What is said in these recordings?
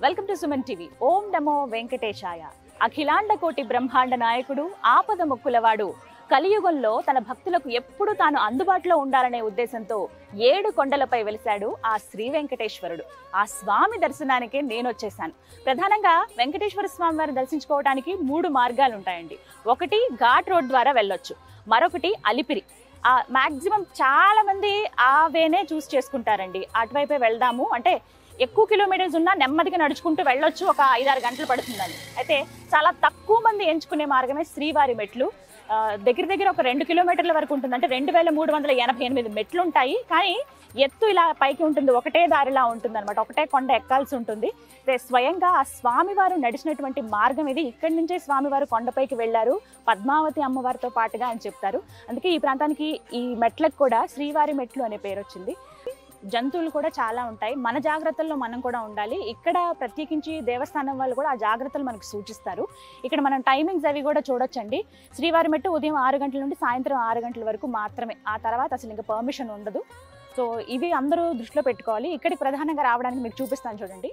Welcome to Suman TV. ఓం నమో వెంకటేశాయ. అఖిలాండ కోటి బ్రహ్మాండ నాయకుడు, ఆపద మొక్కులవాడు, కలియుగంలో తన భక్తులకు ఎప్పుడు తాను అందుబాటులో ఉండాలనే ఉద్దేశంతో 7 కొండలపై వెలిశాడు ఆ శ్రీ వెంకటేశ్వరుడు. ఆ స్వామి దర్శనానికి నేను వచ్చేసాను. ప్రధానంగా వెంకటేశ్వర స్వామి వారిని దర్శించుకోవడానికి 3 మార్గాలు ఉంటాయండి. ఒకటి ఘాట్ రోడ్ ద్వారా వెళ్ళొచ్చు, మరొకటి అలిపిరి. మాక్సిమం చాలా మంది ఆ వేనే చూస్ చేసుకుంటారండి. అటువైపే వెళ్దాము అంటే ఎక్కువ కిలోమీటర్స్ ఉన్నా నెమ్మదిగా నడుచుకుంటూ వెళ్ళొచ్చు, ఒక 5-6 గంటలు పడుతుందని. అయితే చాలా తక్కువ మంది ఎంచుకునే మార్గమే శ్రీవారి మెట్లు. దగ్గర దగ్గర ఒక 2 కిలోమీటర్ల వరకు ఉంటుంది. అంటే 2388 మెట్లు ఉంటాయి. కానీ ఎత్తు ఇలా పైకి ఉంటుంది, ఒకటే దారిలా ఉంటుంది అనమాట. ఒకటే కొండ ఎక్కాల్సి ఉంటుంది. స్వయంగా ఆ స్వామివారు నడిచినటువంటి మార్గం ఇది. ఇక్కడి నుంచే స్వామివారు కొండపైకి వెళ్ళారు పద్మావతి అమ్మవారితో పాటుగా అని చెప్తారు. అందుకే ఈ ప్రాంతానికి ఈ మెట్లకు కూడా శ్రీవారి మెట్లు అనే పేరు వచ్చింది. జంతువులు కూడా చాలా ఉంటాయి. మన జాగ్రత్తల్లో మనం కూడా ఉండాలి. ఇక్కడ ప్రత్యేకించి దేవస్థానం వాళ్ళు కూడా ఆ జాగ్రత్తలు మనకు సూచిస్తారు. ఇక్కడ మనం టైమింగ్స్ అవి కూడా చూడొచ్చండి. శ్రీవారి మెట్టు ఉదయం 6 గంటల నుండి సాయంత్రం 6 గంటల వరకు మాత్రమే. ఆ తర్వాత అసలు ఇంకా పర్మిషన్ ఉండదు. సో ఇవి అందరూ దృష్టిలో పెట్టుకోవాలి. ఇక్కడికి ప్రధానంగా రావడానికి మీకు చూపిస్తాను చూడండి.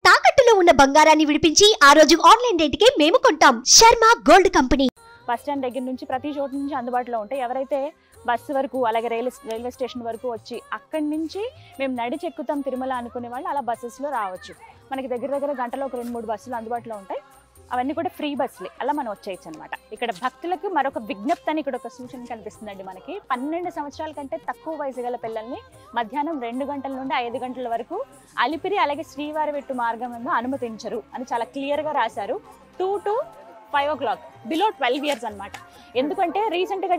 తాకట్టులో ఉన్న బంగారాన్ని విడిపించి ఆ రోజు ఆన్లైన్ రేటుకే మేము కొంటాం. Sharma gold company. Bus stand దగ్గర నుంచి ప్రతి చోటు నుంచి అందుబాటులో ఉంటాయి. ఎవరైతే బస్సు వరకు అలాగే రైల్వే స్టేషన్ వరకు వచ్చి అక్కడి నుంచి మేము నడిచి ఎక్కుతాం తిరుమల అనుకునే వాళ్ళు అలా బస్సెస్లో రావచ్చు. మనకి దగ్గర దగ్గర గంటలో ఒక 2-3 బస్సులు అందుబాటులో ఉంటాయి. అవన్నీ కూడా ఫ్రీ బస్సులే, అలా మనం వచ్చేయచ్చు అనమాట. ఇక్కడ భక్తులకు మరొక విజ్ఞప్తి అని ఇక్కడ ఒక సూచన కనిపిస్తుందండి. మనకి 12 సంవత్సరాల కంటే తక్కువ వయసు గల పిల్లల్ని మధ్యాహ్నం 2 గంటల నుండి 5 గంటల వరకు అలిపిరి అలాగే శ్రీవారి వెట్టు మార్గంలో అనుమతించరు అని చాలా క్లియర్గా రాశారు. 2 to 5 o'clock, బిలో 12 years అనమాట. ఎందుకంటే రీసెంట్గా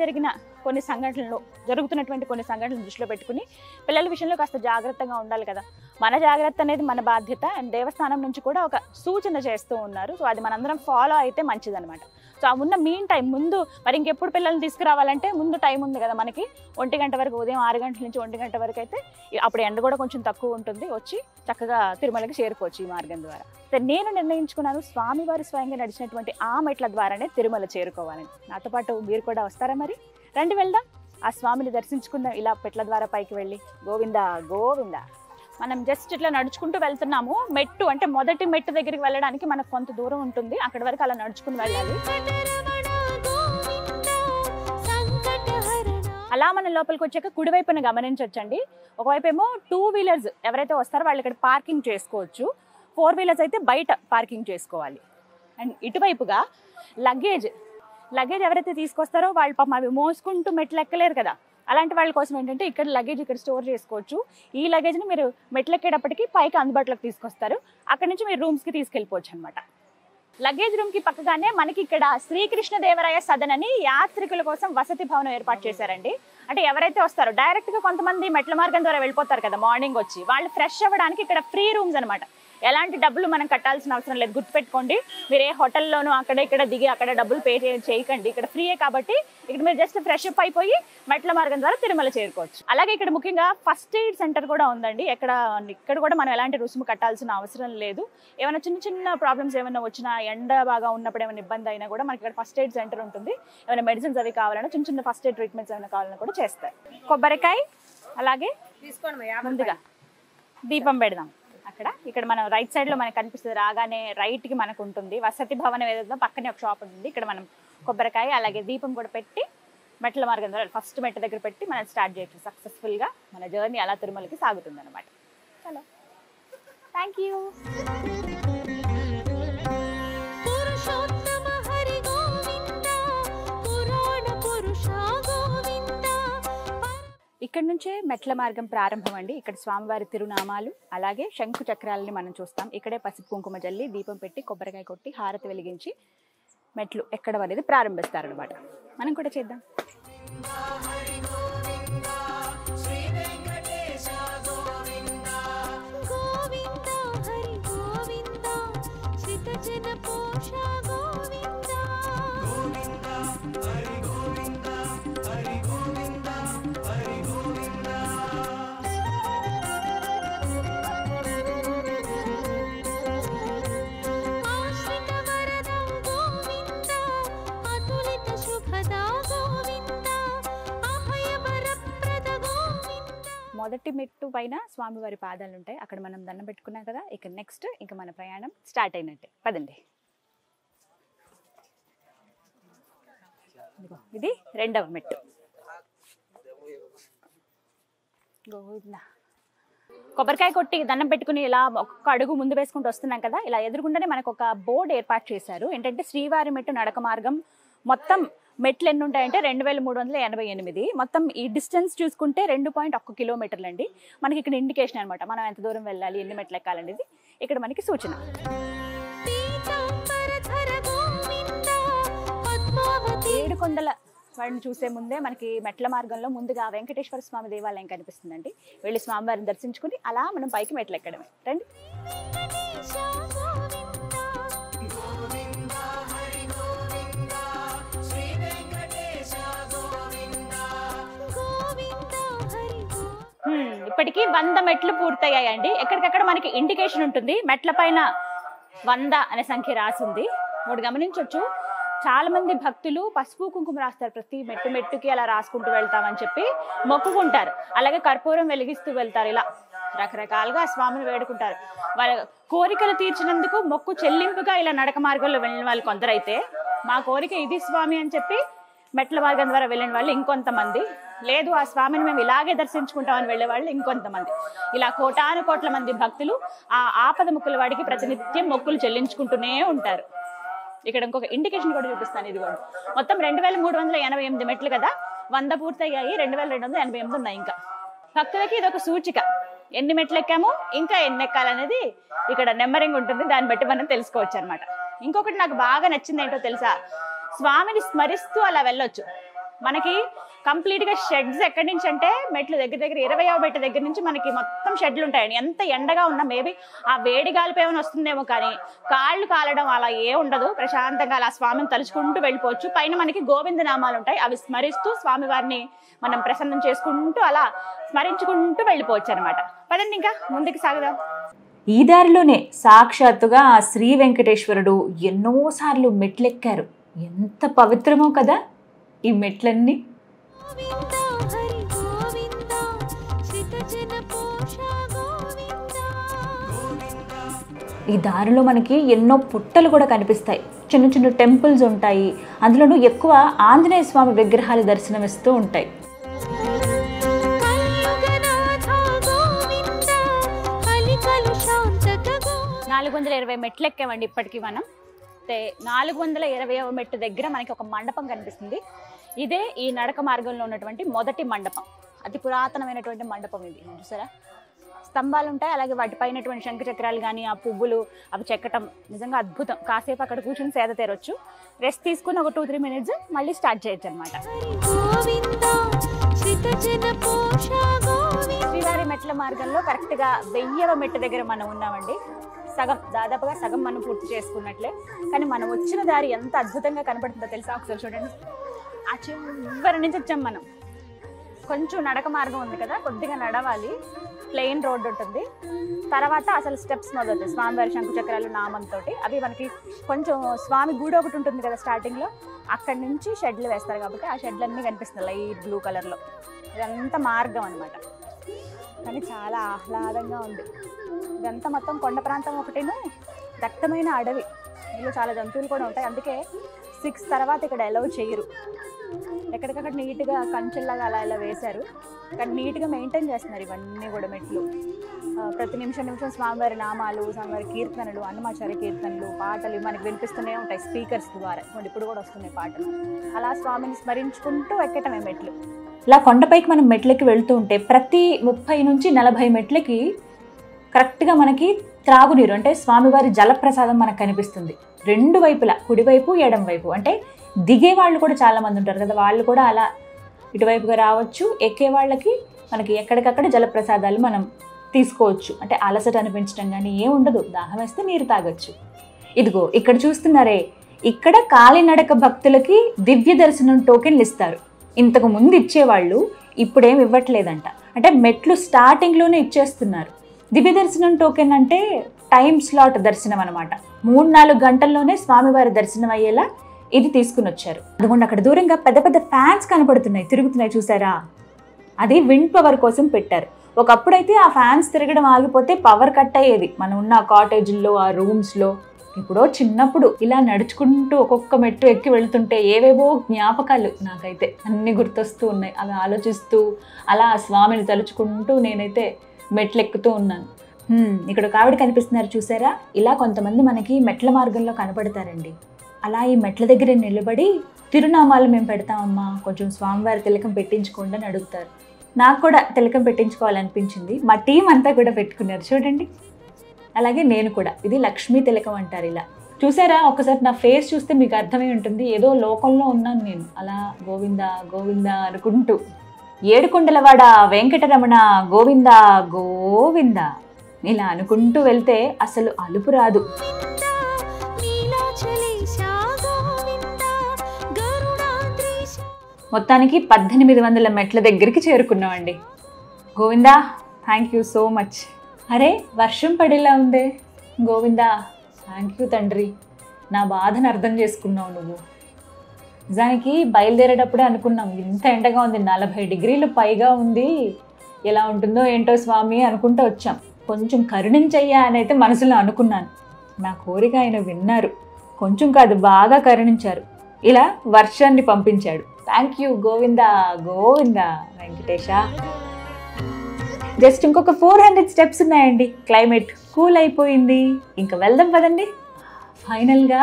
జరుగుతున్నటువంటి కొన్ని సంఘటనలు దృష్టిలో పెట్టుకుని పిల్లల విషయంలో కాస్త జాగ్రత్తగా ఉండాలి కదా. మన జాగ్రత్త అనేది మన బాధ్యత. అండ్ దేవస్థానం నుంచి కూడా ఒక సూచన చేస్తూ ఉన్నారు. సో అది మనందరం ఫాలో అయితే మంచిదనమాట. సో ఆ ఉన్న మీన్ టైం ముందు మరి ఇంకెప్పుడు పిల్లల్ని తీసుకురావాలంటే ముందు టైం ఉంది కదా మనకి. 1 గంట వరకు, ఉదయం 6 గంటల నుంచి 1 గంట వరకు అయితే అప్పుడు ఎండ కూడా కొంచెం తక్కువ ఉంటుంది. వచ్చి చక్కగా తిరుమలకి చేరుకోవచ్చు ఈ మార్గం ద్వారా. నేను నిర్ణయించుకున్నాను స్వామివారి స్వయంగా నడిచినటువంటి ఆ మెట్ల ద్వారానే తిరుమల చేరుకోవాలని. నాతో పాటు మీరు కూడా వస్తారా? మరి రండి వెళ్దాం, ఆ స్వామిని దర్శించుకుందాం. ఇలా మెట్ల ద్వారా పైకి వెళ్ళి గోవిందా గోవిందా. మనం జస్ట్ ఇట్లా నడుచుకుంటూ వెళ్తున్నాము. మెట్టు అంటే మొదటి మెట్టు దగ్గరికి వెళ్ళడానికి మనకు కొంత దూరం ఉంటుంది. అక్కడి వరకు అలా నడుచుకుని వెళ్ళాలి. అలా మన లోపలికి వచ్చాక కుడివైపున గమనించవచ్చండి. ఒకవైపు ఏమో 2 వీలర్స్ ఎవరైతే వస్తారో వాళ్ళు ఇక్కడ పార్కింగ్ చేసుకోవచ్చు. 4 వీలర్స్ అయితే బయట పార్కింగ్ చేసుకోవాలి. అండ్ ఇటువైపుగా లగేజ్ ఎవరైతే తీసుకొస్తారో వాళ్ళు పాపం అవి మోసుకుంటూ మెట్లు ఎక్కలేరు కదా. అలాంటి వాళ్ళ కోసం ఏంటంటే ఇక్కడ లగేజ్ ఇక్కడ స్టోర్ చేసుకోవచ్చు. ఈ లగేజ్ని మీరు మెట్లు ఎక్కేటప్పటికి పైకి అందుబాటులోకి తీసుకొస్తారు. అక్కడి నుంచి మీరు రూమ్స్కి తీసుకెళ్ళిపోవచ్చు అనమాట. లగేజ్ రూమ్కి పక్కగానే మనకి ఇక్కడ శ్రీకృష్ణదేవరాయ సదన్ అని యాత్రికుల కోసం వసతి భవనం ఏర్పాటు చేశారండి. అంటే ఎవరైతే వస్తారో డైరెక్ట్గా కొంతమంది మెట్ల మార్గం ద్వారా వెళ్ళిపోతారు కదా మార్నింగ్ వచ్చి, వాళ్ళు ఫ్రెష్ అవ్వడానికి ఇక్కడ ఫ్రీ రూమ్స్ అనమాట. ఎలాంటి డబ్బులు మనం కట్టాల్సిన అవసరం లేదు. గుర్తుపెట్టుకోండి, మీరు ఏ హోటల్లోనూ అక్కడ ఇక్కడ దిగి అక్కడ డబ్బులు పే చేయకండి. ఇక్కడ ఫ్రీయే కాబట్టి ఇక్కడ మీరు జస్ట్ ఫ్రెష్ అప్ అయిపోయి మెట్ల మార్గం ద్వారా తిరుమల చేరుకోవచ్చు. అలాగే ఇక్కడ ముఖ్యంగా ఫస్ట్ ఎయిడ్ సెంటర్ కూడా ఉందండి. ఇక్కడ కూడా మనం ఎలాంటి రుసుము కట్టాల్సిన అవసరం లేదు. ఏమైనా చిన్న ప్రాబ్లమ్స్ ఏమైనా వచ్చినా, ఎండ బాగా ఉన్నప్పుడు ఏమైనా ఇబ్బంది అయినా కూడా మనకి ఇక్కడ ఫస్ట్ ఎయిడ్ సెంటర్ ఉంటుంది. ఏమైనా మెడిసిన్స్ అవి కావాలన్నా, చిన్న ఫస్ట్ ఎయిడ్ ట్రీట్మెంట్స్ ఏమైనా కావాలన్నా కూడా చేస్తారు. కొబ్బరికాయ అలాగే ముందుగా దీపం పెడదాం. ఇక్కడ మనం రైట్ సైడ్ లో మనకు కనిపిస్తుంది. రాగానే రైట్ కి మనకు ఉంటుంది వసతి భవనం. ఏదైతే పక్కనే ఒక షాప్ ఉంటుంది. ఇక్కడ మనం కొబ్బరికాయ అలాగే దీపం కూడా పెట్టి మెట్ల మార్గం ద్వారా ఫస్ట్ మెట్ల దగ్గర పెట్టి మనం స్టార్ట్ చేయొచ్చు. సక్సెస్ఫుల్ గా మన జర్నీ అలా తిరుమలకి సాగుతుంది అనమాట. చలో, థ్యాంక్ యూ. ఇక్కడ నుంచే మెట్ల మార్గం ప్రారంభం అండి. ఇక్కడ స్వామివారి తిరునామాలు అలాగే శంకు చక్రాలని మనం చూస్తాం. ఇక్కడే పసుపు కుంకుమ జల్లి దీపం పెట్టి కొబ్బరికాయ కొట్టి హారతి వెలిగించి మెట్లు ఎక్కడం అనేది ప్రారంభిస్తారనమాట. మనం కూడా చేద్దాం. మొదటి మెట్టు పైన స్వామివారి పాదాలు ఉంటాయి. అక్కడ మనం దండం పెట్టుకున్నాం కదా, ఇక నెక్స్ట్ ఇంకా మన ప్రయాణం స్టార్ట్ అయినట్టే. పదండి. ఇది రెండవ మెట్టు. గోవిందా. కొబ్బరికాయ కొట్టి దండం పెట్టుకుని ఇలా ఒక్క అడుగు ముందు వేసుకుంటూ వస్తున్నాం కదా, ఇలా ఎదురుగుండానే మనకు ఒక బోర్డు ఏర్పాటు చేశారు. ఏంటంటే శ్రీవారి మెట్టు నడక మార్గం. మొత్తం మెట్లు ఎన్ని ఉంటాయంటే 2388. మొత్తం ఈ డిస్టెన్స్ చూసుకుంటే 2.1 కిలోమీటర్లు అండి. మనకి ఇక్కడ ఇండికేషన్ అనమాట, మనం ఎంత దూరం వెళ్ళాలి, ఎన్ని మెట్లు ఎక్కాలనేది ఇక్కడ మనకి సూచన. ఏడుకొండల వాడిని చూసే ముందే మనకి మెట్ల మార్గంలో ముందుగా వెంకటేశ్వర స్వామి దేవాలయం కనిపిస్తుందండి. వెళ్ళి స్వామివారిని దర్శించుకుని అలా మనం పైకి మెట్లు ఎక్కడమే. రండి. ఇప్పటికీ 100 మెట్లు పూర్తయ్యాయండి. ఎక్కడికక్కడ మనకి ఇండికేషన్ ఉంటుంది, మెట్ల పైన 100 అనే సంఖ్య రాసింది. మూడు గమనించవచ్చు, చాలా మంది భక్తులు పసుపు కుంకుమ రాస్తారు, ప్రతి మెట్టు మెట్టుకి అలా రాసుకుంటూ వెళ్తామని చెప్పి మొక్కుకుంటారు. అలాగే కర్పూరం వెలిగిస్తూ వెళ్తారు. ఇలా రకరకాలుగా స్వామిని వేడుకుంటారు. వాళ్ళ కోరికలు తీర్చినందుకు మొక్కు చెల్లింపుగా ఇలా నడక మార్గంలో వెళ్ళిన వాళ్ళు కొందరైతే, మా కోరిక ఇది స్వామి అని చెప్పి మెట్ల మార్గం ద్వారా వెళ్ళిన వాళ్ళు ఇంకొంతమంది, లేదు ఆ స్వామిని మేము ఇలాగే దర్శించుకుంటామని వెళ్ళే వాళ్ళు ఇంకొంతమంది. ఇలా కోటాను కోట్ల మంది భక్తులు ఆ ఆపద ముక్కుల వాడికి ప్రతినిత్యం మొక్కులు చెల్లించుకుంటూనే ఉంటారు. ఇక్కడ ఇంకొక ఇండికేషన్ కూడా చూపిస్తాను. ఇది కూడా మొత్తం 2388 మెట్లు కదా, 100 పూర్తయ్యాయి, 2288 ఉన్నాయి. ఇంకా భక్తులకి ఇది ఒక సూచిక, ఎన్ని మెట్లు ఎక్కాము, ఇంకా ఎన్ని ఎక్కాలనేది ఇక్కడ నెంబరింగ్ ఉంటుంది. దాన్ని బట్టి మనం తెలుసుకోవచ్చు అనమాట. ఇంకొకటి నాకు బాగా నచ్చింది ఏంటో తెలుసా, స్వామిని స్మరిస్తూ అలా వెళ్ళొచ్చు. మనకి కంప్లీట్ గా షెడ్స్ ఎక్కడి నుంచి అంటే మెట్లు దగ్గర 20వ మెట్టు దగ్గర నుంచి మనకి మొత్తం షెడ్లు ఉంటాయండి. ఎంత ఎండగా ఉన్నా మేబీ ఆ వేడి గాలిపై ఏమైనా వస్తుందేమో కానీ కాళ్ళు కాలడం అలా ఏ ఉండదు. ప్రశాంతంగా అలా స్వామిని తలుచుకుంటూ వెళ్ళిపోవచ్చు. పైన మనకి గోవింద నామాలు ఉంటాయి, అవి స్మరిస్తూ స్వామి వారిని మనం ప్రసన్నం చేసుకుంటూ అలా స్మరించుకుంటూ వెళ్ళిపోవచ్చు అనమాట. పదండి ఇంకా ముందుకు సాగుదాం. ఈ దారిలోనే సాక్షాత్తుగా ఆ శ్రీ వెంకటేశ్వరుడు ఎన్నోసార్లు మెట్లెక్కారు. ఎంత పవిత్రమో కదా ఈ మెట్లన్నీ. ఈ దారిలో మనకి ఎన్నో పుట్టలు కూడా కనిపిస్తాయి, చిన్న చిన్న టెంపుల్స్ ఉంటాయి. అందులోనూ ఎక్కువ ఆంజనేయ స్వామి విగ్రహాలు దర్శనమిస్తూ ఉంటాయి. 420 మెట్లు ఎక్కామండి ఇప్పటికీ మనం. 420వ మెట్టు దగ్గర మనకి ఒక మండపం కనిపిస్తుంది. ఇదే ఈ నడక మార్గంలో ఉన్నటువంటి మొదటి మండపం, అతి పురాతనమైనటువంటి మండపం ఇది. చూసారా, స్తంభాలు ఉంటాయి, అలాగే వాటిపైనటువంటి శంఖ చక్రాలు కానీ ఆ పువ్వులు అవి చెక్కటం నిజంగా అద్భుతం. కాసేపు అక్కడ కూర్చుని సేద తీరొచ్చు, రెస్ట్ తీసుకుని ఒక 2-3 మినిట్స్ మళ్ళీ స్టార్ట్ చేయొచ్చు అనమాట. శ్రీవారి మెట్ల మార్గంలో కరెక్ట్గా 1000వ మెట్టు దగ్గర మనం ఉన్నామండి. దాదాపుగా సగం మనం పూర్తి చేసుకున్నట్లే. కానీ మనం వచ్చిన దారి ఎంత అద్భుతంగా కనపడుతుందో తెలుసా, ఒకసారి చూడండి. ఆ చివరి నుంచి వచ్చాం మనం. కొంచెం నడక మార్గం ఉంది కదా, కొద్దిగా నడవాలి, ప్లెయిన్ రోడ్ ఉంటుంది. తర్వాత అసలు స్టెప్స్ మొదలవుతాయి, స్వామివారి శంకు చక్రాలు నామంతో. అవి మనకి కొంచెం స్వామి గుడి ఒకటి ఉంటుంది కదా స్టార్టింగ్లో, అక్కడి నుంచి షెడ్లు వేస్తారు కాబట్టి ఆ షెడ్లన్నీ కనిపిస్తుంది లైట్ బ్లూ కలర్లో. ఇదంతా మార్గం అనమాట. కానీ చాలా ఆహ్లాదంగా ఉంది. ఇదంతా మొత్తం కొండ ప్రాంతం ఒకటిను, దట్టమైన అడవి. ఇందులో చాలా జంతువులు కూడా ఉంటాయి. అందుకే 6 తర్వాత ఇక్కడ అలౌ చేయరు. ఎక్కడికక్కడ నీట్గా కంచెల్లాగా అలా ఇలా వేశారు, కానీ నీట్గా మెయింటైన్ చేస్తున్నారు ఇవన్నీ కూడా మెట్లు. ప్రతి నిమిషం స్వామివారి నామాలు, స్వామివారి కీర్తనలు, అన్నమాచార్య కీర్తనలు, పాటలు మనకి వినిపిస్తూనే ఉంటాయి స్పీకర్స్ ద్వారా. ఇప్పుడు కూడా వస్తున్నాయి పాటలు. అలా స్వామిని స్మరించుకుంటూ ఎక్కటమే మెట్లు. ఇలా కొండపైకి మనం మెట్లకి వెళ్తూ ఉంటే ప్రతి 30 నుంచి 40 మెట్లకి కరెక్ట్గా మనకి త్రాగునీరు అంటే స్వామివారి జలప్రసాదం మనకు కనిపిస్తుంది. 2 వైపులా, కుడివైపు ఎడం వైపు. అంటే దిగే వాళ్ళు కూడా చాలా మంది ఉంటారు కదా, వాళ్ళు కూడా అలా ఇటువైపుగా రావచ్చు. ఎక్కే వాళ్ళకి మనకి ఎక్కడికక్కడ జలప్రసాదాలు మనం తీసుకోవచ్చు. అంటే అలసట అనిపించడం కానీ ఏం ఉండదు, దాహం వేస్తే నీరు తాగొచ్చు. ఇదిగో ఇక్కడ చూస్తున్నారే, ఇక్కడ కాలినడక భక్తులకి దివ్య దర్శనం టోకెన్లు ఇస్తారు. ఇంతకు ముందు ఇచ్చేవాళ్ళు ఇప్పుడేం ఇవ్వట్లేదంట. అంటే మెట్లు స్టార్టింగ్లోనే ఇచ్చేస్తున్నారు. దివ్య దర్శనం టోకెన్ అంటే టైం స్లాట్ దర్శనం అనమాట. 3-4 గంటల్లోనే స్వామివారి దర్శనం అయ్యేలా ఇది తీసుకుని వచ్చారు. అందుകൊണ്ട് అక్కడ దూరంగా పెద్ద పెద్ద ఫ్యాన్స్ కనపడుతున్నాయి, తిరుగుతున్నాయి చూసారా, అది విండ్ పవర్ కోసం పెట్టారు. ఒకప్పుడైతే ఆ ఫ్యాన్స్ తిరగడం ఆగిపోతే పవర్ కట్ అయ్యేది మనం ఉన్న కాటేజీల్లో, ఆ రూమ్స్లో. ఇప్పుడు చిన్నప్పుడు ఇలా నడుచుకుంటూ ఒక్కొక్క మెట్టు ఎక్కి వెళుతుంటే ఏవేవో జ్ఞాపకాలు నాకైతే అన్నీ గుర్తొస్తూ ఉన్నాయి. అవి ఆలోచిస్తూ అలా ఆ స్వామిని తలుచుకుంటూ నేనైతే మెట్లు ఎక్కుతూ ఉన్నాను. ఇక్కడ ఒక ఆవిడ కనిపిస్తున్నారు చూసారా? ఇలా కొంతమంది మనకి మెట్ల మార్గంలో కనపడతారండి. అలా ఈ మెట్ల దగ్గర నిలబడి తిరునామాలు మేము పెడతామమ్మా, కొంచెం స్వామివారి తిలకం పెట్టించుకోండి అని అడుగుతారు. నాకు కూడా తిలకం పెట్టించుకోవాలనిపించింది. మా టీం అంతా కూడా పెట్టుకున్నారు చూడండి. అలాగే నేను కూడా. ఇది లక్ష్మీ తిలకం అంటారు. ఇలా చూసారా? ఒకసారి నా ఫేస్ చూస్తే మీకు అర్థమై ఉంటుంది, ఏదో లోకంలో ఉన్నాను నేను. అలా గోవింద గోవింద అనుకుంటూ ఏడుకొండలవాడ వెంకటరమణ గోవింద గోవింద ఇలా అనుకుంటూ వెళ్తే అసలు అలుపు రాదు. మొత్తానికి 1800 మెట్ల దగ్గరికి చేరుకున్నామండి. Govinda, thank you so much. అరే వర్షం పడేలా ఉందే. గోవిందా, థ్యాంక్ యూ తండ్రి, నా బాధను అర్థం చేసుకున్నావు నువ్వు. నిజానికి బయలుదేరేటప్పుడే అనుకున్నాం, ఇంత ఎండగా ఉంది, 40 డిగ్రీలు పైగా ఉంది, ఎలా ఉంటుందో ఏంటో స్వామి అనుకుంటూ వచ్చాం. కొంచెం కరుణించయ్యా అని అయితే మనసులో అనుకున్నాను. నా కోరిక ఆయన విన్నారు. కొంచెం కాదు, బాగా కరుణించారు. ఇలా వర్షాన్ని పంపించాడు. Thank you Govinda Govinda Venkatesha. Just ఇంకొక 400 స్టెప్స్ ఉన్నాయండి. క్లైమేట్ కూల్ అయిపోయింది. ఇంకా వెళ్దాం పదండి. ఫైనల్గా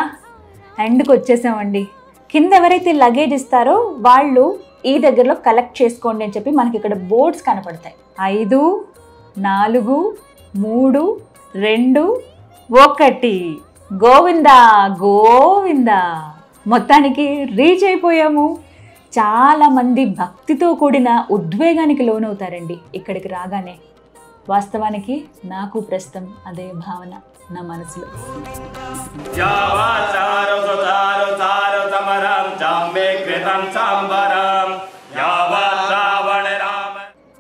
ఎండ్కి వచ్చేసామండి. కింద ఎవరైతే లగేజ్ ఇస్తారో వాళ్ళు ఈ దగ్గరలో కలెక్ట్ చేసుకోండి అని చెప్పి మనకి ఇక్కడ బోర్డ్స్ కనపడతాయి. 5, 4, 3, 2, 1 గోవిందా గోవిందా. మొత్తానికి రీచ్ అయిపోయాము. చాలామంది భక్తితో కూడిన ఉద్వేగానికి లోనవుతారండి ఇక్కడికి రాగానే. వాస్తవానికి నాకు ప్రస్తుతం అదే భావన నా మనసులో.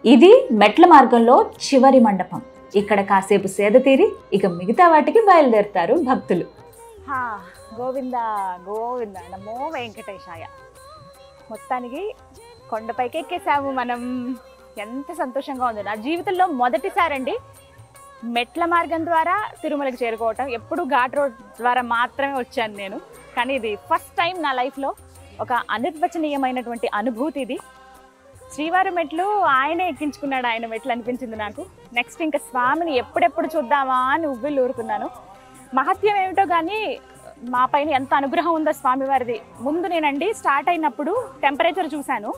ఇది మెట్ల మార్గంలో చివరి మండపం. ఇక్కడ కాసేపు సేద తీరి ఇక మిగతా వాటికి బయలుదేరుతారు భక్తులు. గోవింద గోవింద నమో వెంకటేశాయ. మొత్తానికి కొండపైకి ఎక్కేసాము మనం. ఎంత సంతోషంగా ఉంది. నా జీవితంలో మొదటిసారండి మెట్ల మార్గం ద్వారా తిరుమలకి చేరుకోవటం. ఎప్పుడు ఘాట్ రోడ్ ద్వారా మాత్రమే వచ్చాను నేను, కానీ ఇది ఫస్ట్ టైం నా లైఫ్లో. ఒక అనిర్వచనీయమైనటువంటి అనుభూతి ఇది. శ్రీవారి మెట్లు ఆయనే ఎక్కించుకున్నాడు, ఆయన మెట్లు అనిపించింది నాకు. నెక్స్ట్ ఇంకా స్వామిని ఎప్పుడెప్పుడు చూద్దామా అని ఉవ్విళ్ళు ఊరుకున్నాను. మహత్యం ఏమిటో కానీ మా పైన ఎంత అనుగ్రహం ఉందో స్వామివారిది. ముందు నేనండి స్టార్ట్ అయినప్పుడు టెంపరేచర్ చూశాను.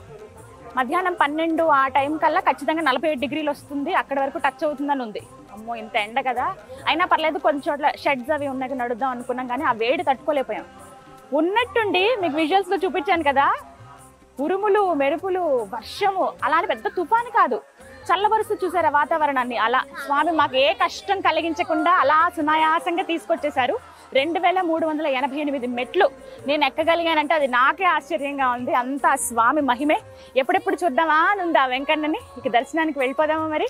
మధ్యాహ్నం 12 ఆ టైం కల్లా ఖచ్చితంగా 47 డిగ్రీలు వస్తుంది, అక్కడి వరకు టచ్ అవుతుందని ఉంది. అమ్మో ఇంత ఎండ కదా, అయినా పర్లేదు కొన్ని చోట్ల షెడ్స్ అవి ఉన్నాయి నడుద్దాం అనుకున్నాం, కానీ ఆ వేడి తట్టుకోలేకపోయాం. ఉన్నట్టుండి మీకు విజువల్స్లో చూపించాను కదా, ఉరుములు మెరుపులు వర్షము, అలానే పెద్ద తుఫాను కాదు, చల్లబరుస్తూ చూసారా వాతావరణాన్ని. అలా స్వామి మాకు ఏ కష్టం కలిగించకుండా అలా సునాయాసంగా తీసుకొచ్చేసారు. 2388 మెట్లు నేను ఎక్కగలిగానంటే అది నాకే ఆశ్చర్యంగా ఉంది. అంతా స్వామి మహిమే. ఎప్పుడెప్పుడు చూద్దామా అని ఉంది ఆ వెంకన్నని. ఇక దర్శనానికి వెళ్ళిపోదామా మరి.